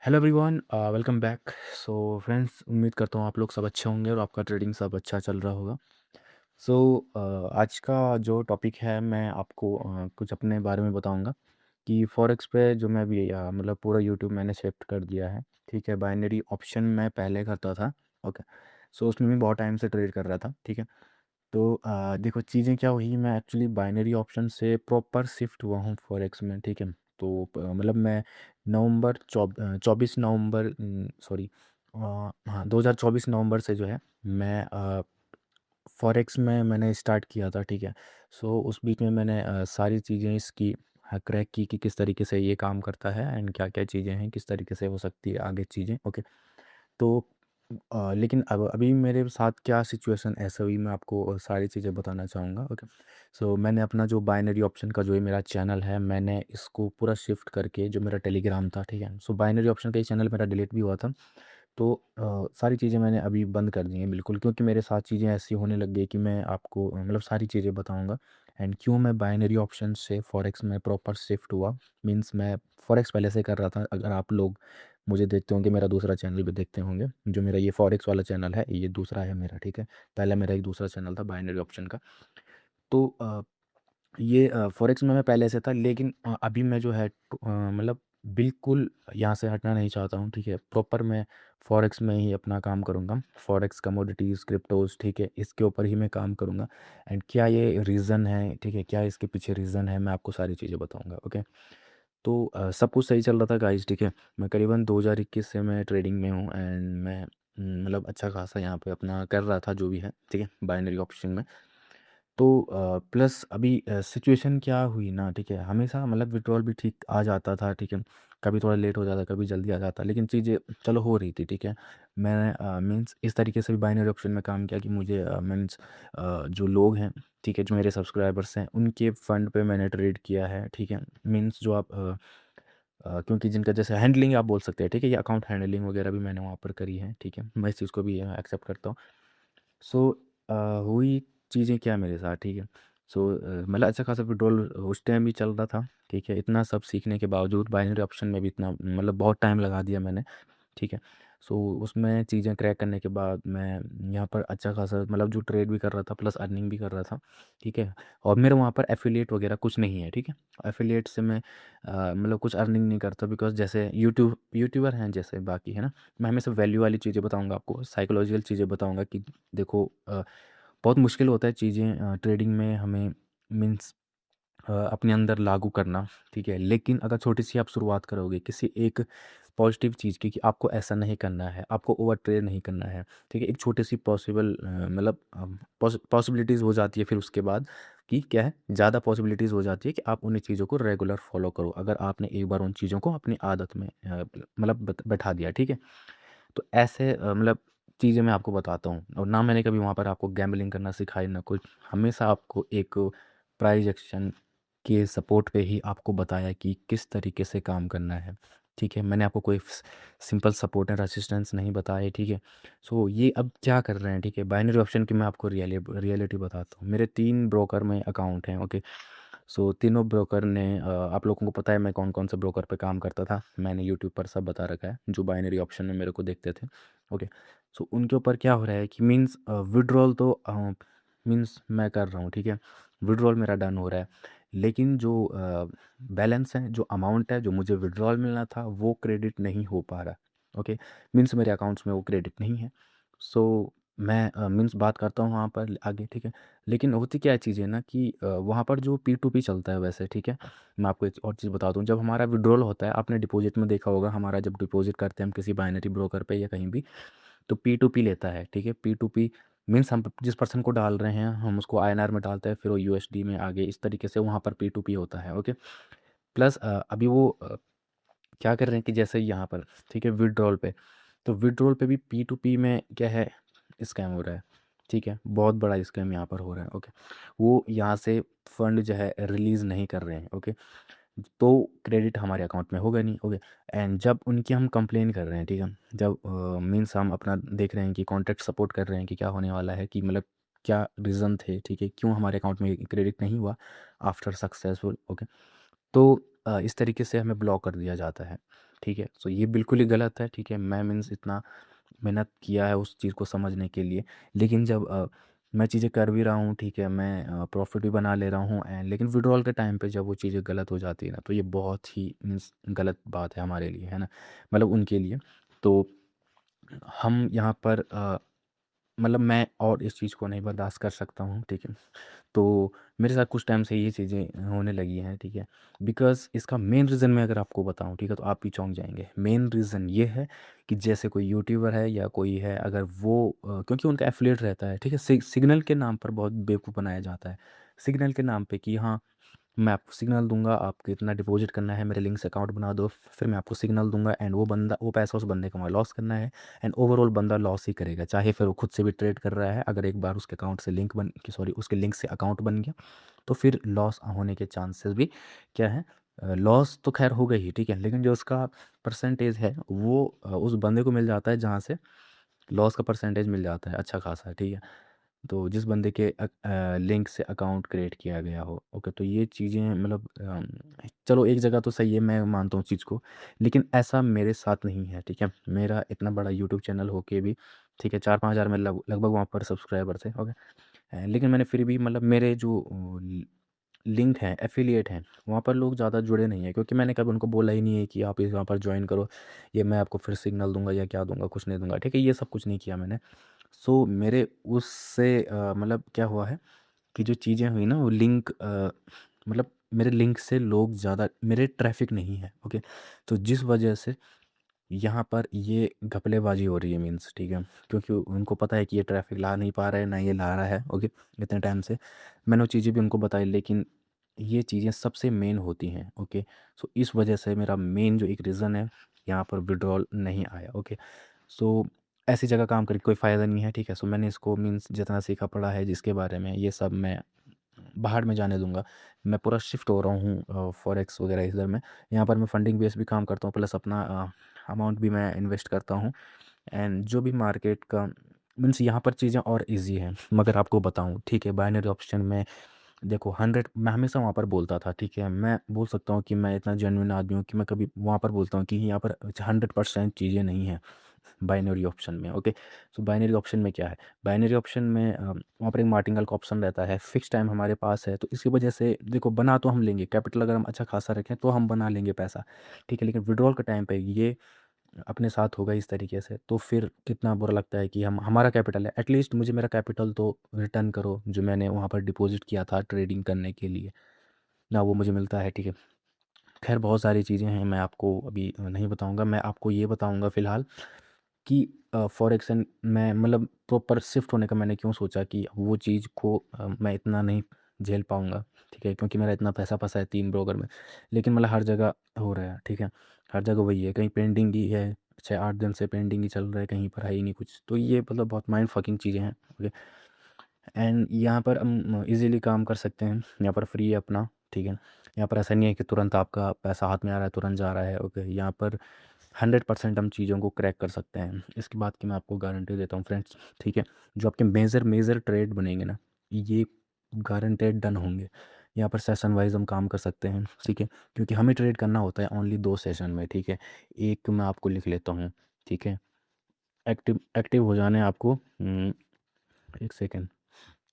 Hello everyone, welcome back. So friends, उम्मीद करता हूँ आप लोग सब अच्छे होंगे और आपका ट्रेडिंग सब अच्छा चल रहा होगा। सो आज का जो टॉपिक है मैं आपको कुछ अपने बारे में बताऊंगा कि फॉरेक्स पे जो मैं भी मतलब पूरा यूट्यूब मैंने शिफ्ट कर दिया है। ठीक है, बाइनरी ऑप्शन मैं पहले करता था। ओके। सो उसमें भी बहुत टाइम से ट्रेड कर रहा था। ठीक है। तो देखो चीज़ें क्या हुई, मैं एक्चुअली बाइनरी ऑप्शन से प्रॉपर शिफ्ट हुआ हूँ फॉरेक्स में। ठीक है। तो मतलब मैं 24 नवंबर, सॉरी, हाँ 2024 नवंबर से जो है मैं फॉरेक्स में मैंने स्टार्ट किया था। ठीक है। सो उस बीच में मैंने सारी चीज़ें इसकी क्रैक की कि किस तरीके से ये काम करता है एंड क्या क्या चीज़ें हैं, किस तरीके से हो सकती है आगे चीज़ें। ओके। तो लेकिन अब अभी मेरे साथ क्या सिचुएशन ऐसा हुई, मैं आपको सारी चीज़ें बताना चाहूँगा। ओके। सो मैंने अपना जो बाइनरी ऑप्शन का जो ये मेरा चैनल है, मैंने इसको पूरा शिफ्ट करके जो मेरा टेलीग्राम था। ठीक है। सो बाइनरी ऑप्शन का ये चैनल मेरा डिलीट भी हुआ था। तो सारी चीज़ें मैंने अभी बंद कर दी हैं बिल्कुल, क्योंकि मेरे साथ चीज़ें ऐसी होने लग गई कि मैं आपको मतलब सारी चीज़ें बताऊंगा एंड क्यों मैं बाइनरी ऑप्शन से फॉरेक्स में प्रॉपर शिफ्ट हुआ। मींस मैं फॉरेक्स पहले से कर रहा था। अगर आप लोग मुझे देखते होंगे, मेरा दूसरा चैनल भी देखते होंगे, जो मेरा ये फॉरेक्स वाला चैनल है ये दूसरा है मेरा। ठीक है। पहले मेरा एक दूसरा चैनल था बाइनरी ऑप्शन का। तो ये फॉरेक्स में मैं पहले से था, लेकिन अभी मैं जो है मतलब बिल्कुल यहाँ से हटना नहीं चाहता हूँ। ठीक है। प्रॉपर मैं फॉरेक्स में ही अपना काम करूँगा, फॉरेक्स कमोडिटीज़ क्रिप्टोज़। ठीक है, इसके ऊपर ही मैं काम करूँगा। एंड क्या ये रीज़न है, ठीक है, क्या इसके पीछे रीज़न है, मैं आपको सारी चीज़ें बताऊँगा। ओके। तो सब कुछ सही चल रहा था गाइस। ठीक है। मैं करीबन 2021 से मैं ट्रेडिंग में हूँ एंड मैं मतलब अच्छा खासा यहाँ पे अपना कर रहा था जो भी है। ठीक है, बाइनरी ऑप्शन में। तो प्लस अभी सिचुएशन क्या हुई ना, ठीक है, हमेशा मतलब विड्रॉल भी ठीक आ जाता था। ठीक है। कभी थोड़ा लेट हो जाता, कभी जल्दी आ जाता, लेकिन चीज़ें चलो हो रही थी। ठीक है। मैं मीन्स इस तरीके से भी बाइनरी ऑप्शन में काम किया कि मुझे मीन्स जो लोग हैं, ठीक है, जो मेरे सब्सक्राइबर्स हैं, उनके फंड पे मैंने ट्रेड किया है। ठीक है। मीन्स जो आप क्योंकि जिनका जैसे हैंडलिंग आप बोल सकते हैं। ठीक है, ये अकाउंट हैंडलिंग वगैरह भी मैंने वहाँ पर करी है। ठीक है, मैं इस चीज़ को भी एक्सेप्ट करता हूँ। सो हुई चीज़ें क्या मेरे साथ। ठीक है। सो मतलब अच्छा खासा विड्रॉल उस टाइम भी चल रहा था। ठीक है, इतना सब सीखने के बावजूद बाइनरी ऑप्शन में भी इतना मतलब बहुत टाइम लगा दिया मैंने। ठीक है। सो उसमें चीज़ें क्रैक करने के बाद मैं यहाँ पर अच्छा खासा मतलब जो ट्रेड भी कर रहा था प्लस अर्निंग भी कर रहा था। ठीक है। और मेरे वहाँ पर एफिलिएट वगैरह कुछ नहीं है। ठीक है। एफिलिएट से मैं मतलब कुछ अर्निंग नहीं करता, बिकॉज जैसे यूट्यूबर हैं जैसे बाकी है ना, मैं हमेशा वैल्यू वाली चीज़ें बताऊँगा आपको, साइकोलॉजिकल चीज़ें बताऊँगा कि देखो बहुत मुश्किल होता है चीज़ें ट्रेडिंग में हमें मीन्स अपने अंदर लागू करना। ठीक है, लेकिन अगर छोटी सी आप शुरुआत करोगे किसी एक पॉजिटिव चीज़ की कि आपको ऐसा नहीं करना है, आपको ओवर ट्रेड नहीं करना है। ठीक है, एक छोटी सी पॉसिबल मतलब पॉसिबिलिटीज़ हो जाती है फिर उसके बाद कि क्या है, ज़्यादा पॉसिबिलिटीज़ हो जाती है कि आप उन्हीं चीज़ों को रेगुलर फॉलो करो, अगर आपने एक बार उन चीज़ों को अपनी आदत में मतलब बैठा दिया। ठीक है। तो ऐसे मतलब चीज़ें मैं आपको बताता हूँ, और ना मैंने कभी वहाँ पर आपको गैम्बलिंग करना सिखाई ना कुछ। हमेशा आपको एक प्राइज एक्शन के सपोर्ट पे ही आपको बताया कि किस तरीके से काम करना है। ठीक है, मैंने आपको कोई सिंपल सपोर्ट एंड रेसिस्टेंस नहीं बताया। ठीक है। सो ये अब क्या कर रहे हैं, ठीक है, बाइनरी ऑप्शन की मैं आपको रियलिटी बताता हूँ। मेरे 3 ब्रोकर में अकाउंट हैं। ओके। सो तीनों ब्रोकर ने आप लोगों को पता है मैं कौन कौन से ब्रोकर पे काम करता था, मैंने यूट्यूब पर सब बता रखा है जो बाइनरी ऑप्शन में मेरे को देखते थे। ओके। सो उनके ऊपर क्या हो रहा है कि मीन्स विड्रॉल तो मीन्स मैं कर रहा हूँ। ठीक है, विड्रॉल मेरा डन हो रहा है, लेकिन जो बैलेंस है, जो अमाउंट है जो मुझे विड्रॉल मिलना था, वो क्रेडिट नहीं हो पा रहा। ओके। मीन्स मेरे अकाउंट्स में वो क्रेडिट नहीं है। सो मैं मीन्स बात करता हूँ वहाँ पर आगे। ठीक है। लेकिन होती क्या चीज़ है ना कि वहाँ पर जो P2P चलता है वैसे। ठीक है, मैं आपको एक और चीज़ बता दूँ, जब हमारा विड्रॉल होता है, आपने डिपॉजिट में देखा होगा, हमारा जब डिपॉजिट करते हैं हम किसी बाइनरी ब्रोकर पे या कहीं भी, तो P2P लेता है। ठीक है, P2P मीन्स हम जिस पर्सन को डाल रहे हैं हम उसको INR में डालते हैं, फिर वो USD में आगे इस तरीके से वहाँ पर P2P होता है। ओके। प्लस अभी वो क्या कर रहे हैं कि जैसे यहाँ पर, ठीक है, विड्रॉल पे, तो विड्रॉल पे भी P2P में क्या है, स्कैम हो रहा है। ठीक है, बहुत बड़ा स्कैम यहाँ पर हो रहा है। ओके। वो यहाँ से फंड जो है रिलीज़ नहीं कर रहे हैं। ओके। तो क्रेडिट हमारे अकाउंट में होगा नहीं। ओके। एंड जब उनकी हम कंप्लेन कर रहे हैं, ठीक है, जब मीन्स हम अपना देख रहे हैं कि कॉन्टैक्ट सपोर्ट कर रहे हैं कि क्या होने वाला है, कि मतलब क्या रीज़न थे, ठीक है, क्यों हमारे अकाउंट में क्रेडिट नहीं हुआ आफ्टर सक्सेसफुल। ओके। तो इस तरीके से हमें ब्लॉक कर दिया जाता है। ठीक है? सो ये बिल्कुल ही गलत है, ठीक है? मैं मीन्स इतना मेहनत किया है उस चीज़ को समझने के लिए, लेकिन जब मैं चीज़ें कर भी रहा हूँ, ठीक है? मैं प्रॉफ़िट भी बना ले रहा हूँ एंड लेकिन विड्रॉल के टाइम पे जब वो चीज़ें गलत हो जाती है ना, तो ये बहुत ही मीन्स गलत बात है हमारे लिए, है ना? मतलब उनके लिए। तो हम यहाँ पर मतलब मैं और इस चीज़ को नहीं बर्दाश्त कर सकता हूँ, ठीक है? तो मेरे साथ कुछ टाइम से ये चीज़ें होने लगी हैं, ठीक है? बिकॉज़ इसका मेन रीज़न मैं अगर आपको बताऊँ, ठीक है? तो आप भी चौंक जाएँगे। मेन रीज़न ये है कि जैसे कोई यूट्यूबर है या कोई है, अगर वो क्योंकि उनका एफ़िलिएट रहता है, ठीक है? सिग्नल के नाम पर बहुत बेवकूफ़ बनाया जाता है। सिग्नल के नाम पे कि हाँ, मैं आपको सिग्नल दूँगा, आपको इतना डिपॉज़िट करना है, मेरे लिंक से अकाउंट बना दो, फिर मैं आपको सिग्नल दूँगा एंड वो पैसा उस बंदे को वहाँ लॉस करना है एंड ओवरऑल बंदा लॉस ही करेगा। चाहे फिर वो खुद से भी ट्रेड कर रहा है, अगर एक बार उसके अकाउंट से उसके लिंक से अकाउंट बन गया, तो फिर लॉस होने के चांसेस भी क्या है, लॉस तो ख़ैर होगा ही, ठीक है? लेकिन जो उसका परसेंटेज है, वो उस बंदे को मिल जाता है जहाँ से लॉस का परसेंटेज मिल जाता है अच्छा खासा, ठीक है? तो जिस बंदे के लिंक से अकाउंट क्रिएट किया गया हो, ओके, तो ये चीज़ें मतलब चलो एक जगह तो सही है, मैं मानता हूँ चीज़ को, लेकिन ऐसा मेरे साथ नहीं है, ठीक है? मेरा इतना बड़ा यूट्यूब चैनल होके भी, ठीक है, 4-5 हज़ार में लगभग वहाँ पर सब्सक्राइबर थे, ओके? लेकिन मैंने फिर भी मतलब मेरे जो लिंक हैं, एफ़िलिएट हैं, वहाँ पर लोग ज़्यादा जुड़े नहीं हैं, क्योंकि मैंने कभी उनको बोला ही नहीं है कि आप इस वहाँ पर जॉइन करो, ये मैं आपको फिर सिग्नल दूँगा या क्या दूँगा, कुछ नहीं दूँगा, ठीक है? ये सब कुछ नहीं किया मैंने। सो मेरे उससे मतलब क्या हुआ है कि जो चीज़ें हुई ना, वो लिंक मतलब मेरे लिंक से लोग ज़्यादा, मेरे ट्रैफ़िक नहीं है, ओके? तो जिस वजह से यहाँ पर ये घपलेबाज़ी हो रही है मीन्स, ठीक है? क्योंकि उनको पता है कि ये ट्रैफ़िक ला नहीं पा रहा है, ना ये ला रहा है, ओके? इतने टाइम से। मैंने वो चीज़ें भी उनको बताई, लेकिन ये चीज़ें सबसे मेन होती हैं, ओके? सो इस वजह से मेरा मेन जो एक रीज़न है, यहाँ पर विथड्रॉल नहीं आया, ओके? सो ऐसी जगह काम करके कोई फ़ायदा नहीं है, ठीक है? सो मैंने इसको मीन्स जितना सीखा पड़ा है जिसके बारे में, ये सब मैं बाहर में जाने दूँगा। मैं पूरा शिफ्ट हो रहा हूँ फॉरेक्स वगैरह इधर में। यहाँ पर मैं फंडिंग बेस भी काम करता हूँ, प्लस अपना अमाउंट भी मैं इन्वेस्ट करता हूँ एंड जो भी मार्केट का मीन्स यहाँ पर चीज़ें और ईज़ी हैं। मगर आपको बताऊँ, ठीक है, बाइनरी ऑप्शन में देखो 100, मैं हमेशा वहाँ पर बोलता था, ठीक है? मैं बोल सकता हूँ कि मैं इतना जेन्युइन आदमी हूँ कि मैं कभी वहाँ पर बोलता हूँ कि यहाँ पर 100% चीज़ें नहीं हैं बाइनरी ऑप्शन में, ओके? सो बाइनरी ऑप्शन में क्या है? बाइनरी ऑप्शन में वहाँ पर एक मार्टिंगल का ऑप्शन रहता है, फिक्स टाइम हमारे पास है, तो इसकी वजह से देखो बना तो हम लेंगे, कैपिटल अगर हम अच्छा खासा रखें तो हम बना लेंगे पैसा, ठीक है? लेकिन विड्रॉल के टाइम पे ये अपने साथ होगा इस तरीके से, तो फिर कितना बुरा लगता है कि हम हमारा कैपिटल है, एटलीस्ट मुझे मेरा कैपिटल तो रिटर्न करो, जो मैंने वहाँ पर डिपॉज़िट किया था ट्रेडिंग करने के लिए, ना वो मुझे मिलता है, ठीक है? ख़ैर बहुत सारी चीज़ें हैं, मैं आपको अभी नहीं बताऊँगा, मैं आपको ये बताऊँगा फ़िलहाल कि फ़ॉरेक्स एंड मैं मतलब प्रॉपर शिफ्ट होने का मैंने क्यों सोचा कि वो चीज़ को मैं इतना नहीं झेल पाऊँगा, ठीक है? क्योंकि मेरा इतना पैसा फँसा है 3 ब्रोकर में। लेकिन मतलब हर जगह हो रहा है, ठीक है? हर जगह वही है, कहीं पेंडिंग ही है, 6-8 दिन से पेंडिंग ही चल रहा है, कहीं पर है ही नहीं कुछ। तो ये मतलब बहुत माइंड फकिंग चीज़ें हैं, ओके? एंड यहाँ पर हम ईज़िली काम कर सकते हैं, यहाँ पर फ्री है अपना, ठीक है? यहाँ पर ऐसा नहीं है कि तुरंत आपका पैसा हाथ में आ रहा है, तुरंत जा रहा है, ओके? यहाँ पर 100% हम चीज़ों को क्रैक कर सकते हैं। इसकी बात की मैं आपको गारंटी देता हूँ फ्रेंड्स, ठीक है? जो आपके मेजर मेजर ट्रेड बनेंगे ना, ये गारंटेड डन होंगे। यहाँ पर सेशन वाइज़ हम काम कर सकते हैं, ठीक है? क्योंकि हमें ट्रेड करना होता है ओनली 2 सेशन में, ठीक है? एक मैं आपको लिख लेता हूँ, ठीक है? एक्टिव एक्टिव हो जाना है आपको 1 सेकंड,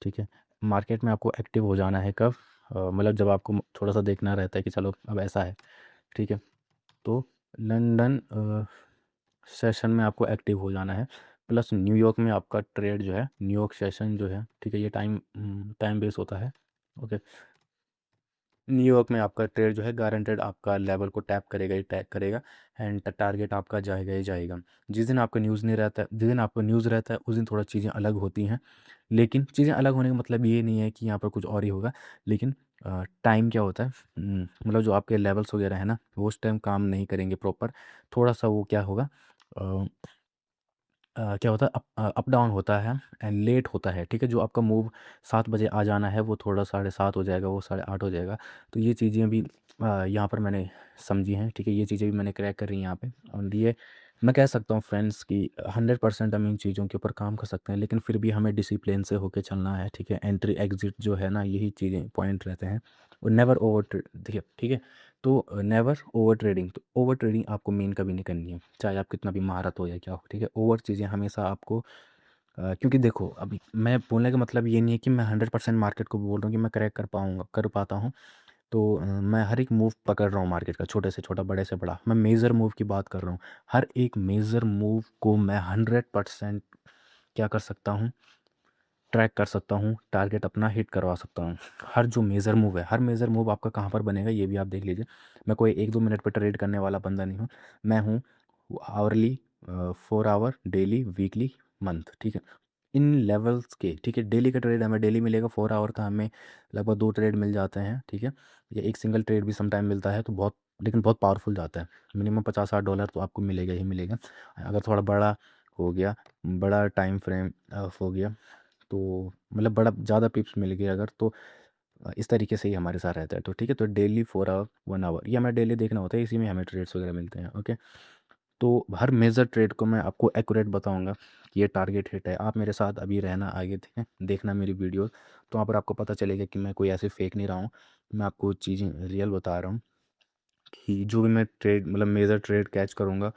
ठीक है? मार्केट में आपको एक्टिव हो जाना है कब? मतलब जब आपको थोड़ा-सा देखना रहता है कि चलो अब ऐसा है, ठीक है? तो लंदन सेशन में आपको एक्टिव हो जाना है, प्लस न्यूयॉर्क में आपका ट्रेड जो है, न्यूयॉर्क सेशन जो है, ठीक है? ये टाइम बेस होता है, ओके? न्यूयॉर्क में आपका ट्रेड जो है गारंटेड आपका लेवल को टैप करेगा ही टैप करेगा एंड टारगेट आपका जाएगा ही जाएगा। जिस दिन आपका न्यूज़ नहीं रहता है, जिस दिन आपको न्यूज़ रहता है, उस दिन थोड़ा चीज़ें अलग होती हैं। लेकिन चीज़ें अलग होने का मतलब ये नहीं है कि यहाँ पर कुछ और ही होगा, लेकिन टाइम क्या होता है, मतलब जो आपके लेवल्स वगैरह है ना, वो उस टाइम काम नहीं करेंगे प्रॉपर। थोड़ा-सा वो क्या होगा, अ क्या होता है, अप डाउन होता है एंड लेट होता है, ठीक है? जो आपका मूव 7 बजे आ जाना है, वो थोड़ा साढ़े 7 हो जाएगा, वो साढ़े 8 हो जाएगा। तो ये चीज़ें भी यहाँ पर मैंने समझी हैं, ठीक है? ये चीज़ें भी मैंने क्रैक करी हैं यहाँ पे और ये मैं कह सकता हूँ फ्रेंड्स कि 100% हम इन चीज़ों के ऊपर काम कर सकते हैं, लेकिन फिर भी हमें डिसिप्लिन से होके चलना है, ठीक है? एंट्री, एग्ज़िट जो है ना, यही चीज़ें पॉइंट रहते हैं और नेवर ओवर देखिए, ठीक है? तो नेवर ओवर ट्रेडिंग, तो ओवर ट्रेडिंग आपको मेन कभी नहीं करनी है, चाहे आप कितना भी महारत हो या क्या हो, ठीक है। ओवर चीज़ें हमेशा आपको क्योंकि देखो अभी मैं बोलने का मतलब ये नहीं है कि मैं 100% मार्केट को बोल रहा हूँ कि मैं क्रैक कर पाता हूँ। तो मैं हर एक मूव पकड़ रहा हूँ मार्केट का, छोटे से छोटा, बड़े से बड़ा। मैं मेजर मूव की बात कर रहा हूँ। हर एक मेजर मूव को मैं 100% क्या कर सकता हूँ, ट्रैक कर सकता हूँ, टारगेट अपना हिट करवा सकता हूँ। हर जो मेजर मूव है, हर मेजर मूव आपका कहाँ पर बनेगा ये भी आप देख लीजिए। मैं कोई 1-2 मिनट पर ट्रेड करने वाला बंदा नहीं हूँ। मैं हूँ hourly, 4 hour, daily, weekly, month, ठीक है। इन लेवल्स के, ठीक है। डेली का ट्रेड हमें डेली मिलेगा, 4 आवर का हमें लगभग 2 ट्रेड मिल जाते हैं, ठीक है। या एक सिंगल ट्रेड भी समटाइम मिलता है, तो बहुत, लेकिन बहुत पावरफुल जाता है। मिनिमम 50-60 डॉलर तो आपको मिलेगा ही मिलेगा। अगर थोड़ा बड़ा हो गया, बड़ा टाइम फ्रेम हो गया, तो मतलब बड़ा ज़्यादा पिप्स मिल गए अगर, तो इस तरीके से ही हमारे साथ रहता है। तो ठीक है, तो डेली 4 आवर, 1 आवर, ये हमें डेली देखना होता है, इसी में हमें ट्रेड्स वगैरह मिलते हैं, ओके। तो हर मेजर ट्रेड को मैं आपको एक्यूरेट बताऊंगा कि ये टारगेट हिट है। आप मेरे साथ अभी रहना आगे, ठीक है, देखना मेरी वीडियो, तो वहाँ पर आपको पता चलेगा कि मैं कोई ऐसे फेक नहीं रहा हूँ। मैं आपको चीज़ें रियल बता रहा हूँ कि जो भी मैं ट्रेड, मतलब मेजर ट्रेड कैच करूँगा,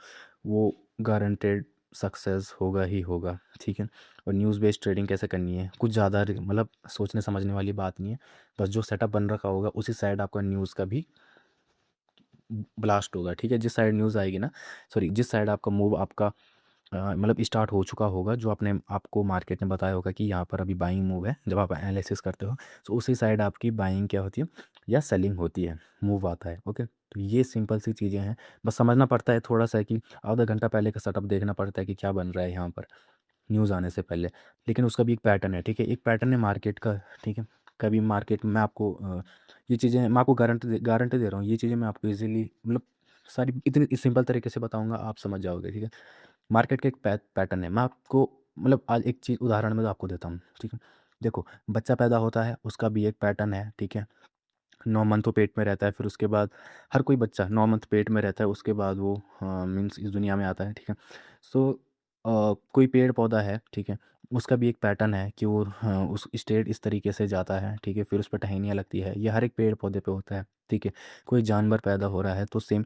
वो गारंटेड सक्सेस होगा ही होगा, ठीक है। और न्यूज़ बेस्ड ट्रेडिंग कैसे करनी है, कुछ ज़्यादा मतलब सोचने समझने वाली बात नहीं है। बस जो सेटअप बन रखा होगा उसी साइड आपका न्यूज़ का भी ब्लास्ट होगा, ठीक है। जिस साइड न्यूज़ आएगी ना, सॉरी, जिस साइड आपका मूव आपका मतलब स्टार्ट हो चुका होगा, जो आपने आपको मार्केट ने बताया होगा कि यहाँ पर अभी बाइंग मूव है, जब आप एनालिसिस करते हो, तो उसी साइड आपकी बाइंग क्या होती है या सेलिंग होती है, मूव आता है, ओके। तो ये सिंपल सी चीज़ें हैं, बस समझना पड़ता है थोड़ा सा कि आधा घंटा पहले का सेटअप देखना पड़ता है कि क्या बन रहा है यहाँ पर न्यूज़ आने से पहले। लेकिन उसका भी एक पैटर्न है, ठीक है, एक पैटर्न है मार्केट का, ठीक है। कभी मार्केट में आपको ये चीज़ें मैं आपको गारंटी दे रहा हूँ, ये चीज़ें मैं आपको इजीली, मतलब सारी इतनी सिंपल तरीके से बताऊंगा, आप समझ जाओगे, ठीक है। मार्केट का एक पैटर्न है, मैं आपको मतलब आज एक चीज़ उदाहरण में आपको देता हूँ, ठीक है। देखो, बच्चा पैदा होता है, उसका भी एक पैटर्न है, ठीक है। 9 मंथ वो पेट में रहता है, फिर उसके बाद हर कोई बच्चा 9 मंथ पेट में रहता है, उसके बाद वो मीन्स इस दुनिया में आता है, ठीक है। सो कोई पेड़ पौधा है, ठीक है, उसका भी एक पैटर्न है कि वो उस स्टेट इस तरीके से जाता है, ठीक है। फिर उस पर टहनियाँ लगती है, ये हर एक पेड़ पौधे पे होता है, ठीक है। कोई जानवर पैदा हो रहा है तो सेम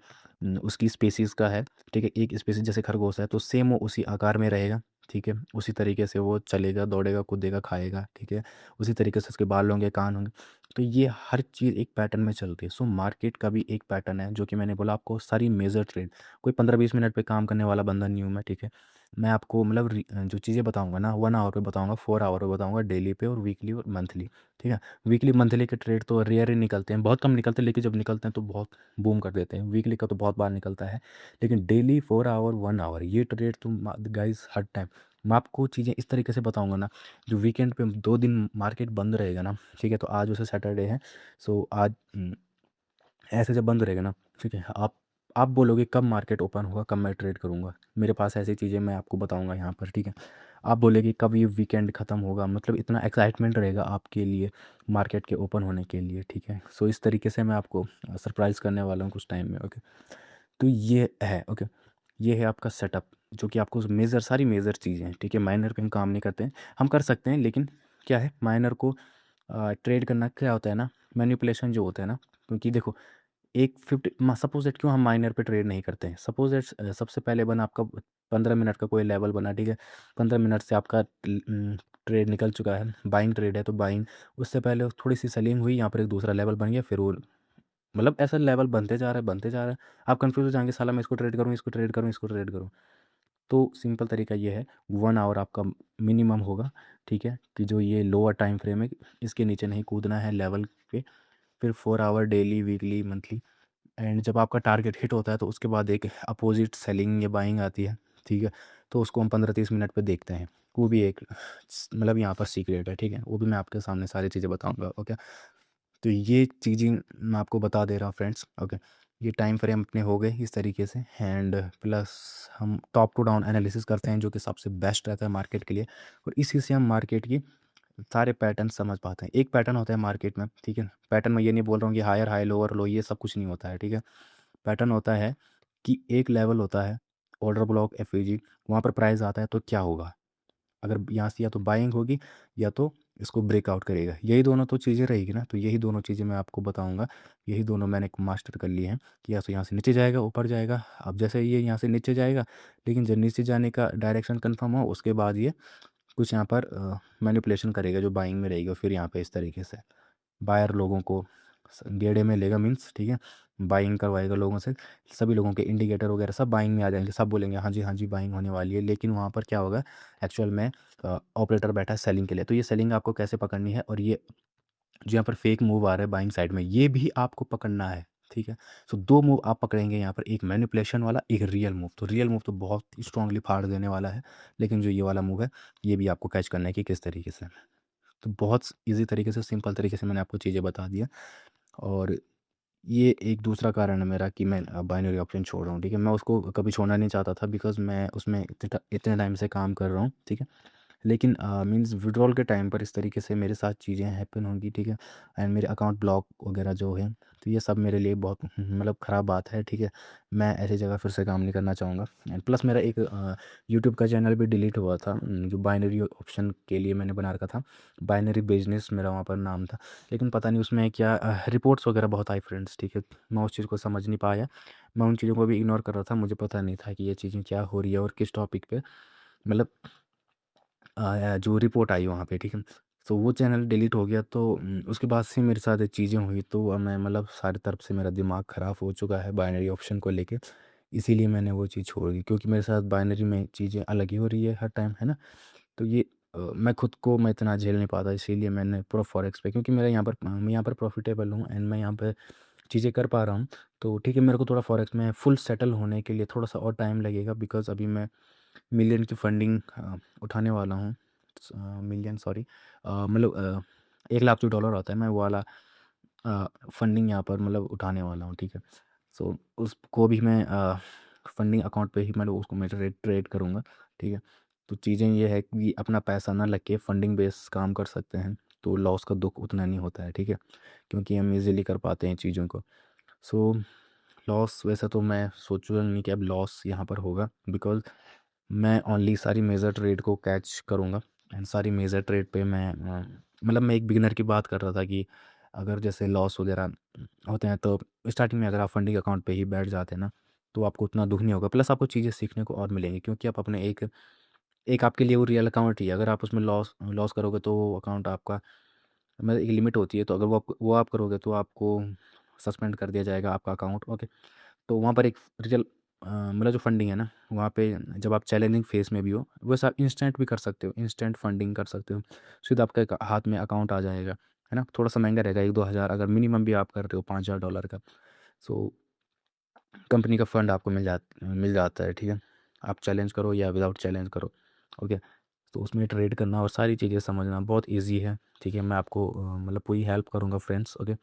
उसकी स्पेसीज़ का है, ठीक है। एक स्पेसीज जैसे खरगोश है, तो सेम वो उसी आकार में रहेगा, ठीक है। उसी तरीके से वो चलेगा, दौड़ेगा, कूदेगा, खाएगा, ठीक है। उसी तरीके से उसके बाल होंगे, कान होंगे। तो ये हर चीज़ एक पैटर्न में चलती है। सो मार्केट का भी एक पैटर्न है, जो कि मैंने बोला आपको, सारी मेजर ट्रेड, कोई 15-20 मिनट पे काम करने वाला बंदा नहीं हूँ मैं, ठीक है। मैं आपको मतलब जो चीज़ें बताऊंगा ना, 1 आवर पे बताऊंगा, 4 आवर पे बताऊंगा, डेली पे और वीकली और मंथली, ठीक है। वीकली मंथली के ट्रेड तो रेयर ही निकलते हैं, बहुत कम निकलते हैं, लेकिन जब निकलते हैं तो बहुत बूम कर देते हैं। वीकली का तो बहुत बार निकलता है, लेकिन डेली 4 आवर, 1 आवर, ये ट्रेड तो गाइस हर टाइम मैं आपको चीज़ें इस तरीके से बताऊंगा ना। जो वीकेंड पे 2 दिन मार्केट बंद रहेगा ना, ठीक है, तो आज वैसे सैटरडे है। सो आज ऐसे जब बंद रहेगा ना, ठीक है, आप बोलोगे कब मार्केट ओपन होगा, कब मैं ट्रेड करूँगा, मेरे पास ऐसी चीज़ें मैं आपको बताऊँगा यहाँ पर, ठीक है। आप बोलेगे कब ये वीकेंड ख़त्म होगा, मतलब इतना एक्साइटमेंट रहेगा आपके लिए मार्केट के ओपन होने के लिए, ठीक है। सो इस तरीके से मैं आपको सरप्राइज़ करने वाला हूँ कुछ टाइम में, ओके। तो ये है, ओके। ये है आपका सेटअप, जो कि आपको मेजर, सारी मेजर चीज़ें हैं, ठीक है। माइनर पे हम काम नहीं करते हैं, हम कर सकते हैं, लेकिन क्या है, माइनर को ट्रेड करना क्या होता है ना, मैनिपुलेशन जो होता है ना। क्योंकि देखो, एक 50 सपोज दैट, क्यों हम माइनर पे ट्रेड नहीं करते हैं, सपोज दैट सबसे पहले बना आपका 15 मिनट का कोई लेवल बना, ठीक है। 15 मिनट से आपका ट्रेड निकल चुका है, बाइंग ट्रेड है, तो बाइंग, उससे पहले थोड़ी सी सेलिंग हुई, यहाँ पर एक दूसरा लेवल बन गया, फिर वो मतलब ऐसा लेवल बनते जा रहा है, बनते जा रहा है। आप कंफ्यूज हो जाएंगे, साला मैं इसको ट्रेड करूँ, इसको ट्रेड करूँ, इसको ट्रेड करूँ। तो सिंपल तरीका ये है, 1 आवर आपका मिनिमम होगा, ठीक है, कि जो ये लोअर टाइम फ्रेम है, इसके नीचे नहीं कूदना है लेवल पे। फिर 4 hour, daily, weekly, monthly, and जब आपका टारगेट हिट होता है, तो उसके बाद एक अपोजिट सेलिंग या बाइंग आती है, ठीक है। तो उसको हम 15-30 मिनट पे देखते हैं। वो भी एक मतलब यहाँ पर सीक्रेट है, ठीक है, वो भी मैं आपके सामने सारी चीज़ें बताऊंगा, ओके। तो ये चीज़ें मैं आपको बता दे रहा हूँ फ्रेंड्स, ओके। ये टाइम फ्रेम अपने हो गए इस तरीके से, एंड प्लस हम टॉप टू डाउन एनालिसिस करते हैं, जो कि सबसे बेस्ट रहता है मार्केट के लिए। और इसी से हम मार्केट की सारे पैटर्न समझ पाते हैं। एक पैटर्न होता है मार्केट में, ठीक है। पैटर्न में ये नहीं बोल रहा हूँ कि हायर हाई, लोअर लो, ये सब कुछ नहीं होता है, ठीक है। पैटर्न होता है कि एक लेवल होता है, ऑर्डर ब्लॉक, एफईजी, वहाँ पर प्राइस आता है तो क्या होगा, अगर यहाँ से या तो बाइंग होगी या तो इसको ब्रेकआउट करेगा, यही दोनों तो चीज़ें रहेगी ना। तो यही दोनों चीज़ें मैं आपको बताऊंगा, यही दोनों मैंने मास्टर कर लिए हैं कि या तो यहाँ से नीचे जाएगा ऊपर जाएगा। अब जैसे ये यहाँ से नीचे जाएगा, लेकिन जब नीचे जाने का डायरेक्शन कंफर्म हो उसके बाद ये कुछ यहाँ पर मैनिपुलेशन करेगा जो बाइंग में रहेगी, और फिर यहाँ पे इस तरीके से बायर लोगों को गेड़े में लेगा, मीन्स ठीक है, बाइंग करवाएगा लोगों से। सभी लोगों के इंडिकेटर वगैरह सब बाइंग में आ जाएंगे, सब बोलेंगे हाँ जी बाइंग होने वाली है। लेकिन वहाँ पर क्या होगा, एक्चुअल में ऑपरेटर बैठा है सेलिंग के लिए। तो ये सेलिंग आपको कैसे पकड़नी है, और ये जो यहाँ पर फेक मूव आ रहा है बाइंग साइड में, ये भी आपको पकड़ना है, ठीक है। सो दो मूव आप पकड़ेंगे यहाँ पर, एक मैनिपुलेशन वाला, एक रियल मूव। तो रियल मूव तो बहुत स्ट्रांगली फाड़ देने वाला है, लेकिन जो ये वाला मूव है ये भी आपको कैच करना है कि किस तरीके से। तो बहुत ईजी तरीके से, सिंपल तरीके से मैंने आपको चीज़ें बता दी है। और ये एक दूसरा कारण है मेरा कि मैं बाइनरी ऑप्शन छोड़ रहा हूँ, ठीक है। मैं उसको कभी छोड़ना नहीं चाहता था, बिकॉज़ मैं उसमें इतने टाइम से काम कर रहा हूँ, ठीक है। लेकिन मीन्स विड्रॉल के टाइम पर इस तरीके से मेरे साथ चीज़ें हैपन होंगी, ठीक है। एंड मेरे अकाउंट ब्लॉक वगैरह जो है, तो ये सब मेरे लिए बहुत मतलब ख़राब बात है, ठीक है। मैं ऐसी जगह फिर से काम नहीं करना चाहूँगा। एंड प्लस मेरा एक यूट्यूब का चैनल भी डिलीट हुआ था, जो बाइनरी ऑप्शन के लिए मैंने बना रखा था। बाइनरी बिजनेस मेरा वहाँ पर नाम था, लेकिन पता नहीं उसमें क्या रिपोर्ट्स वगैरह बहुत आई फ्रेंड्स, ठीक है। मैं उस चीज़ को समझ नहीं पाया, मैं उन चीज़ों को भी इग्नोर कर रहा था। मुझे पता नहीं था कि ये चीज़ें क्या हो रही है और किस टॉपिक पे, मतलब जो रिपोर्ट आई वहाँ पे, ठीक है। तो वो चैनल डिलीट हो गया, तो उसके बाद से मेरे साथ ये चीज़ें हुई, तो अब मैं मतलब सारी तरफ से मेरा दिमाग ख़राब हो चुका है बाइनरी ऑप्शन को लेके। इसीलिए मैंने वो चीज़ छोड़ दी, क्योंकि मेरे साथ बाइनरी में चीज़ें अलग ही हो रही है हर टाइम, है ना। तो ये मैं खुद को मैं इतना झेल नहीं पाता, इसीलिए मैंने पूरा फॉरेक्स पे, क्योंकि मेरा मैं यहाँ पर प्रॉफिटेबल हूँ एंड मैं यहाँ पे चीज़ें कर पा रहा हूँ। तो ठीक है, मेरे को थोड़ा फॉरेक्स में फुल सेटल होने के लिए थोड़ा सा और टाइम लगेगा, बिकॉज़ अभी मैं मिलियन की फंडिंग उठाने वाला हूँ। मिलियन सॉरी, मतलब 1 लाख जो डॉलर आता है, मैं वो वाला फंडिंग यहाँ पर मतलब उठाने वाला हूँ, ठीक है। सो उसको भी मैं फंडिंग अकाउंट पे ही मतलब उसको मैं ट्रेड करूँगा, ठीक है। तो चीज़ें ये है कि अपना पैसा ना लग के फंडिंग बेस काम कर सकते हैं, तो लॉस का दुख उतना नहीं होता है, ठीक है, क्योंकि हम इजीली कर पाते हैं चीज़ों को। सो लॉस वैसे तो मैं सोचूंगा नहीं कि अब लॉस यहाँ पर होगा, बिकॉज़ मैं ओनली सारी मेजर ट्रेड को कैच करूँगा। एंड सारी मेजर ट्रेड पे मैं मतलब मैं एक बिगिनर की बात कर रहा था कि अगर जैसे लॉस वगैरह होते हैं, तो स्टार्टिंग में अगर आप फंडिंग अकाउंट पे ही बैठ जाते हैं ना, तो आपको उतना दुख नहीं होगा, प्लस आपको चीज़ें सीखने को और मिलेंगी, क्योंकि आप अपने एक एक आपके लिए वो रियल अकाउंट ही है। अगर आप उसमें लॉस लॉस करोगे तो वो अकाउंट आपका मतलब एक लिमिट होती है, तो अगर वो आप करोगे तो आपको सस्पेंड कर दिया जाएगा आपका अकाउंट, ओके। तो वहाँ पर एक रियल मतलब जो फंडिंग है ना, वहाँ पे जब आप चैलेंजिंग फेज़ में भी हो, वैसे आप इंस्टेंट भी कर सकते हो, इंस्टेंट फंडिंग कर सकते हो। सीधा आपके हाथ में अकाउंट आ जाएगा, है ना। थोड़ा सा महंगा रहेगा, 1-2 हज़ार अगर मिनिमम भी आप कर रहे हो, $5,000 का। सो कंपनी का फंड आपको मिल जाता है, ठीक है। आप चैलेंज करो या विदाउट चैलेंज करो, ओके। तो उसमें ट्रेड करना और सारी चीज़ें समझना बहुत ईजी है, ठीक है। मैं आपको मतलब पूरी हेल्प करूँगा फ्रेंड्स, ओके।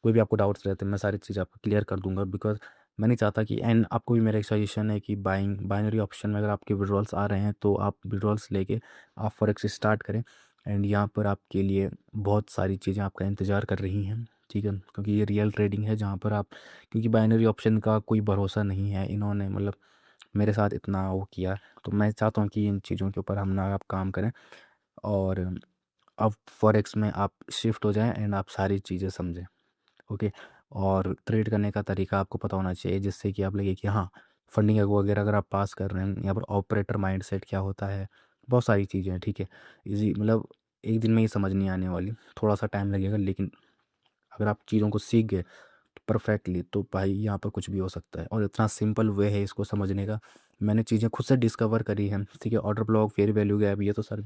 कोई भी आपको डाउट्स रहते हैं, मैं सारी चीज़ आपको क्लियर कर दूंगा, बिकॉज मैं नहीं चाहता कि, एंड आपको भी मेरा एक सजेशन है कि बाइनरी ऑप्शन में अगर आपके विड्रॉल्स आ रहे हैं, तो आप विड्रॉल्स लेके आप फॉरेक्स स्टार्ट करें। एंड यहाँ पर आपके लिए बहुत सारी चीज़ें आपका इंतज़ार कर रही हैं, ठीक है, क्योंकि ये रियल ट्रेडिंग है जहाँ पर आप, क्योंकि बाइनरी ऑप्शन का कोई भरोसा नहीं है, इन्होंने मतलब मेरे साथ इतना वो किया। तो मैं चाहता हूँ कि इन चीज़ों के ऊपर हम ना आप काम करें, और अब फॉरेक्स में आप शिफ्ट हो जाएं एंड आप सारी चीज़ें समझें, ओके। और ट्रेड करने का तरीका आपको पता होना चाहिए, जिससे कि आप लगे कि हाँ, फंडिंग वगैरह अगर आप पास कर रहे हैं, यहाँ पर ऑपरेटर माइंडसेट क्या होता है, बहुत सारी चीज़ें हैं, ठीक है। इजी मतलब एक दिन में ही समझ नहीं आने वाली, थोड़ा सा टाइम लगेगा, लेकिन अगर आप चीज़ों को सीख गए परफेक्टली, तो भाई यहाँ पर कुछ भी हो सकता है। और इतना सिंपल वे है इसको समझने का, मैंने चीज़ें खुद से डिस्कवर करी हैं, ठीक है। Order block, fair value gap, ये तो सर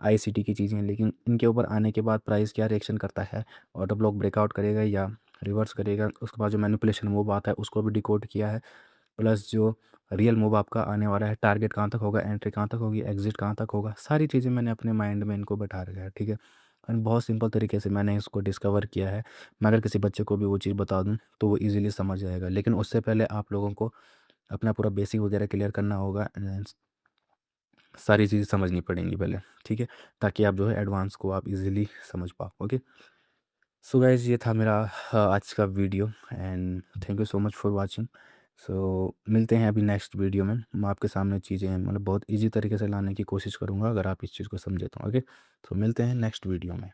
आईसीटी की चीज़ें हैं, लेकिन इनके ऊपर आने के बाद प्राइस क्या रिएक्शन करता है, ऑर्डर ब्लॉक ब्रेकआउट करेगा या रिवर्स करेगा, उसके बाद जो मैनिपुलेशन मूव आता है उसको भी डिकोड किया है, प्लस जो रियल मूव आपका आने वाला है, टारगेट कहाँ तक होगा, एंट्री कहाँ तक होगी, एग्जिट कहाँ तक होगा, सारी चीज़ें मैंने अपने माइंड में इनको बैठा रखा है, ठीक है। एंड बहुत सिंपल तरीके से मैंने इसको डिस्कवर किया है। मैं अगर किसी बच्चे को भी वो चीज़ बता दूँ तो वो ईज़िली समझ जाएगा, लेकिन उससे पहले आप लोगों को अपना पूरा बेसिक वगैरह क्लियर करना होगा, एंड सारी चीज़ें समझनी पड़ेंगी पहले, ठीक है, ताकि आप जो है एडवांस को आप इजीली समझ पाओ, ओके। सो गाइस, ये था मेरा आज का video, and thank you so much for watching. So मिलते हैं अभी नेक्स्ट वीडियो में। मैं आपके सामने चीज़ें मतलब बहुत ईजी तरीके से लाने की कोशिश करूँगा, अगर आप इस चीज़ को समझे तो। ओके, तो मिलते हैं नेक्स्ट वीडियो में।